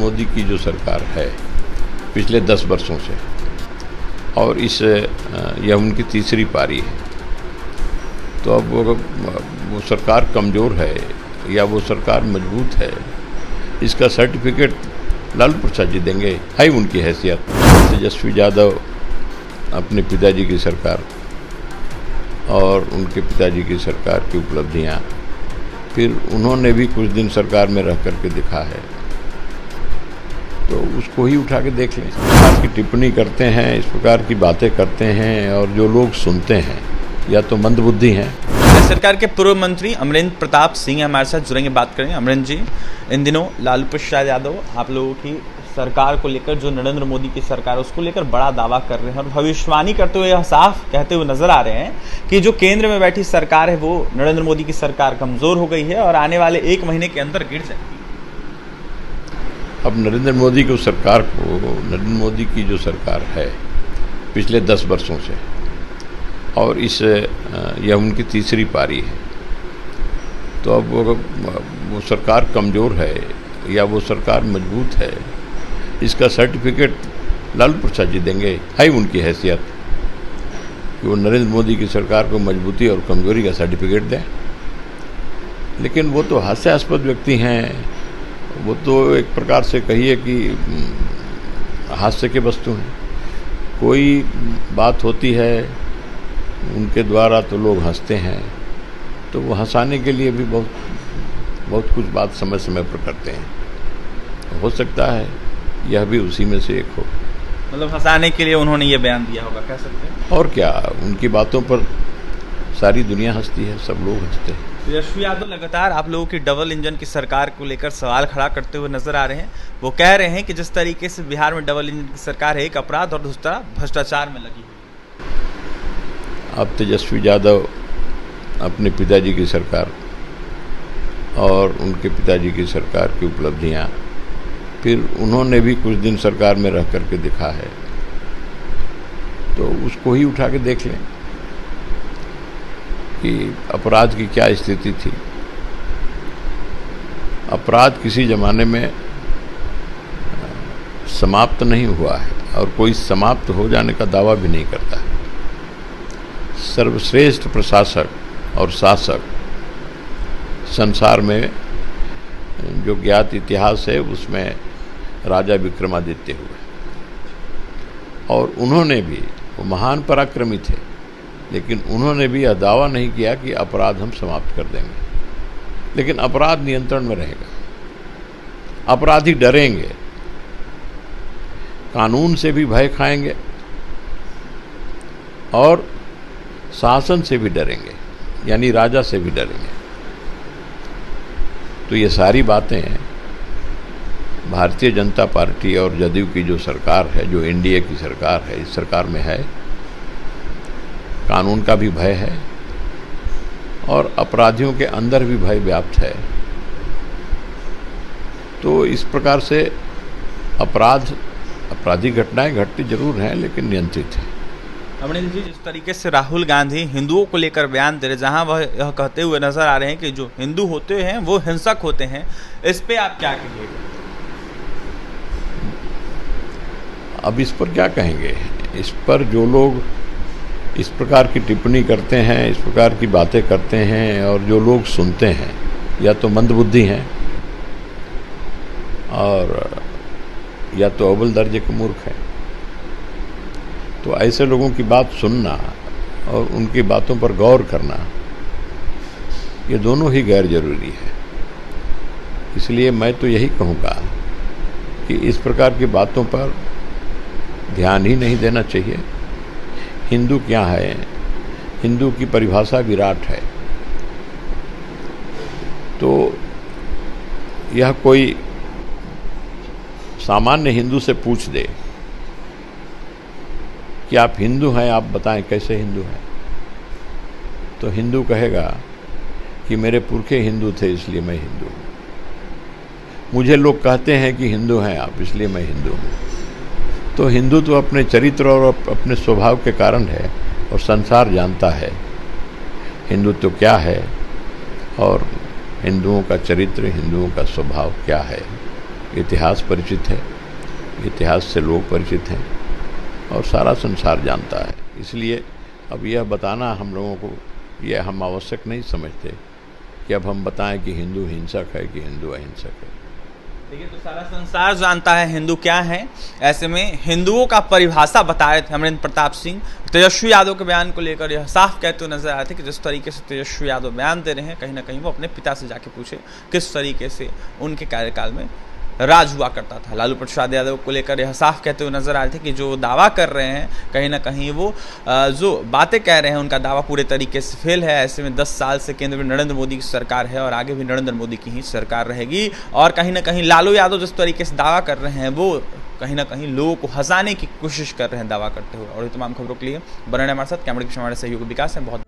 मोदी की जो सरकार है पिछले 10 वर्षों से, और यह उनकी तीसरी पारी है, तो अब वो सरकार कमज़ोर है या वो सरकार मजबूत है, इसका सर्टिफिकेट लालू प्रसाद जी देंगे। है उनकी हैसियत। तेजस्वी यादव अपने पिताजी की सरकार और उनके पिताजी की सरकार की उपलब्धियां, फिर उन्होंने भी कुछ दिन सरकार में रह करके दिखा है, तो उसको ही उठा के देख लें। इस प्रकार की टिप्पणी करते हैं, इस प्रकार की बातें करते हैं, और जो लोग सुनते हैं या तो मंदबुद्धि हैं। सरकार के पूर्व मंत्री अमरेंद्र प्रताप सिंह हमारे साथ जुड़ेंगे, बात करेंगे। अमरेंद्र जी, इन दिनों लालू प्रसाद यादव आप लोगों की सरकार को लेकर, जो नरेंद्र मोदी की सरकार है उसको लेकर बड़ा दावा कर रहे हैं और भविष्यवाणी करते हुए यह साफ कहते हुए नजर आ रहे हैं कि जो केंद्र में बैठी सरकार है वो नरेंद्र मोदी की सरकार कमजोर हो गई है और आने वाले 1 महीने के अंदर गिर जाएगी। अब नरेंद्र मोदी की जो सरकार है पिछले 10 वर्षों से, और यह उनकी तीसरी पारी है, तो अब वो सरकार कमज़ोर है या वो सरकार मजबूत है, इसका सर्टिफिकेट लालू प्रसाद जी देंगे। है उनकी हैसियत कि वो नरेंद्र मोदी की सरकार को मजबूती और कमज़ोरी का सर्टिफिकेट दें। लेकिन वो तो हास्यास्पद व्यक्ति हैं, वो तो एक प्रकार से कहिए कि हास्य के वस्तु हैं। कोई बात होती है उनके द्वारा तो लोग हंसते हैं, तो वो हंसाने के लिए भी बहुत कुछ बात समय समय पर करते हैं। हो सकता है यह भी उसी में से एक हो। मतलब हंसाने के लिए उन्होंने ये बयान दिया होगा, कह सकते हैं। और क्या, उनकी बातों पर सारी दुनिया हंसती है, सब लोग हंसते हैं। तेजस्वी यादव लगातार आप लोगों की डबल इंजन की सरकार को लेकर सवाल खड़ा करते हुए नजर आ रहे हैं। वो कह रहे हैं कि जिस तरीके से बिहार में डबल इंजन की सरकार है, एक अपराध और दूसरा भ्रष्टाचार में लगी हुई। अब तेजस्वी यादव अपने पिताजी की सरकार और उनके पिताजी की सरकार की उपलब्धियां, फिर उन्होंने भी कुछ दिन सरकार में रह करके दिखा है, तो उसको ही उठा के देख लें कि अपराध की क्या स्थिति थी। अपराध किसी ज़माने में समाप्त नहीं हुआ है और कोई समाप्त हो जाने का दावा भी नहीं करता है। सर्वश्रेष्ठ प्रशासक और शासक संसार में जो ज्ञात इतिहास है उसमें राजा विक्रमादित्य हुए, और उन्होंने भी, वो महान पराक्रमी थे, लेकिन उन्होंने भी यह दावा नहीं किया कि अपराध हम समाप्त कर देंगे। लेकिन अपराध नियंत्रण में रहेगा, अपराधी डरेंगे, कानून से भी भय खाएंगे और शासन से भी डरेंगे, यानी राजा से भी डरेंगे। तो ये सारी बातें भारतीय जनता पार्टी और जदयू की जो सरकार है, जो एनडीए की सरकार है, इस सरकार में है। कानून का भी भय है और अपराधियों के अंदर भी भय व्याप्त है। तो इस प्रकार से आपराधिक घटनाएं घटती जरूर हैं, लेकिन नियंत्रित है। अमरेंद्र जी, जिस तरीके से राहुल गांधी हिंदुओं को लेकर बयान दे रहे, जहां वह यह कहते हुए नजर आ रहे हैं कि जो हिंदू होते हैं वो हिंसक होते हैं, इस पे आप क्या कहिएगा? अब इस पर क्या कहेंगे? इस पर जो लोग इस प्रकार की टिप्पणी करते हैं, इस प्रकार की बातें करते हैं, और जो लोग सुनते हैं या तो मंदबुद्धि हैं और या तो अव्वल दर्जे के मूर्ख हैं। तो ऐसे लोगों की बात सुनना और उनकी बातों पर गौर करना, ये दोनों ही गैर जरूरी है। इसलिए मैं तो यही कहूँगा कि इस प्रकार की बातों पर ध्यान ही नहीं देना चाहिए। हिंदू क्या है? हिंदू की परिभाषा विराट है। तो यह कोई सामान्य हिंदू से पूछ दे कि आप हिंदू हैं, आप बताएं कैसे हिंदू हैं, तो हिंदू कहेगा कि मेरे पुरखे हिंदू थे इसलिए मैं हिंदू हूँ। मुझे लोग कहते हैं कि हिंदू हैं आप, इसलिए मैं हिंदू हूँ। तो हिंदू तो अपने चरित्र और अपने स्वभाव के कारण है, और संसार जानता है हिंदुत्व क्या है और हिंदुओं का चरित्र, हिंदुओं का स्वभाव क्या है। इतिहास परिचित है, इतिहास से लोग परिचित हैं और सारा संसार जानता है। इसलिए अब यह बताना हम लोगों को यह हम आवश्यक नहीं समझते कि अब हम बताएं कि हिंदू हिंसक है कि हिंदू अहिंसक है। देखिए, तो सारा संसार जानता है हिंदू क्या है। ऐसे में हिंदुओं का परिभाषा बता रहे थे अमरेंद्र प्रताप सिंह। तेजस्वी यादव के बयान को लेकर यह साफ कहते हुए नजर आए थे कि जिस तरीके से तेजस्वी यादव बयान दे रहे हैं, कहीं ना कहीं वो अपने पिता से जाके पूछे किस तरीके से उनके कार्यकाल में राज हुआ करता था। लालू प्रसाद यादव को लेकर यह साफ कहते हुए नजर आए थे कि जो दावा कर रहे हैं, कहीं ना कहीं वो जो बातें कह रहे हैं उनका दावा पूरे तरीके से फेल है। ऐसे में 10 साल से केंद्र में नरेंद्र मोदी की सरकार है और आगे भी नरेंद्र मोदी की ही सरकार रहेगी। और कहीं ना कहीं लालू यादव जिस तरीके से दावा कर रहे हैं वो कहीं ना कहीं लोगों को हंसाने की कोशिश कर रहे हैं दावा करते हुए। और ये तमाम खबरों के लिए बने रहें हमारे साथ। कैमरे के पीछे हमारे सहयोगी विकास है। बहुत